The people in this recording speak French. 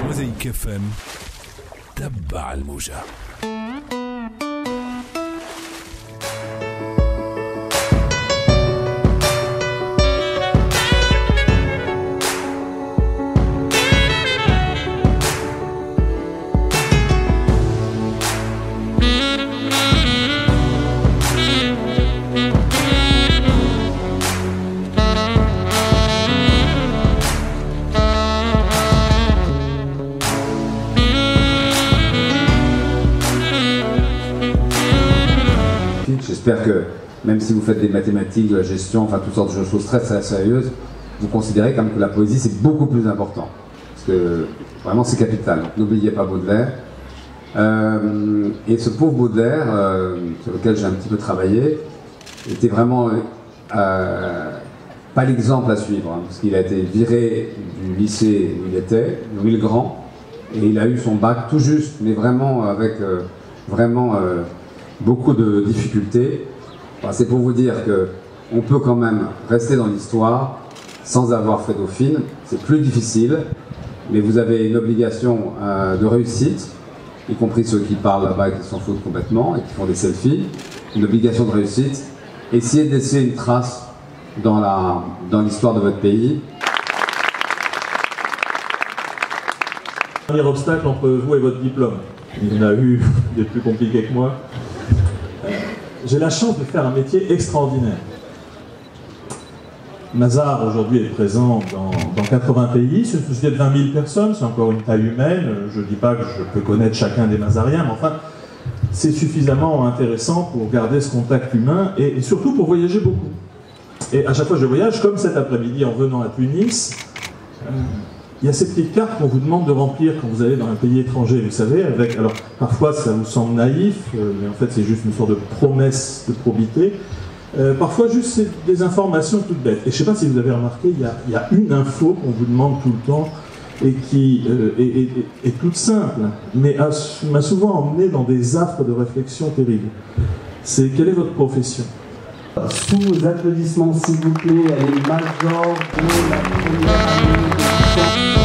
موزايك اف ام تبع الموجة. J'espère que même si vous faites des mathématiques, de la gestion, enfin toutes sortes de choses très très sérieuses, vous considérez quand même que la poésie c'est beaucoup plus important. Parce que vraiment c'est capital. Donc n'oubliez pas Baudelaire. Et ce pauvre Baudelaire, sur lequel j'ai un petit peu travaillé, était vraiment pas l'exemple à suivre, hein, parce qu'il a été viré du lycée où il était, Louis le Grand, et il a eu son bac tout juste, mais vraiment avec beaucoup de difficultés. Enfin, c'est pour vous dire qu'on peut quand même rester dans l'histoire sans avoir fait Dauphine. C'est plus difficile, mais vous avez une obligation de réussite, y compris ceux qui parlent là-bas et qui s'en foutent complètement et qui font des selfies. Une obligation de réussite. Essayez de laisser une trace dans l'histoire de votre pays. Dernier obstacle entre vous et votre diplôme. Il y en a eu des plus compliqués que moi. J'ai la chance de faire un métier extraordinaire. Mazars aujourd'hui est présent dans 80 pays, c'est une société de 20 000 personnes, c'est encore une taille humaine. Je ne dis pas que je peux connaître chacun des Mazariens, mais enfin, c'est suffisamment intéressant pour garder ce contact humain et surtout pour voyager beaucoup. Et à chaque fois que je voyage, comme cet après-midi en venant à Tunis, il y a ces petites cartes qu'on vous demande de remplir quand vous allez dans un pays étranger, vous savez, avec, alors parfois ça vous semble naïf, mais en fait c'est juste une sorte de promesse de probité. Parfois juste c'est des informations toutes bêtes. Et je ne sais pas si vous avez remarqué, il y a une info qu'on vous demande tout le temps et qui est toute simple, mais m'a souvent emmené dans des affres de réflexion terribles. C'est quelle est votre profession? Sous vos applaudissements, s'il vous plaît, elle est major de la première année de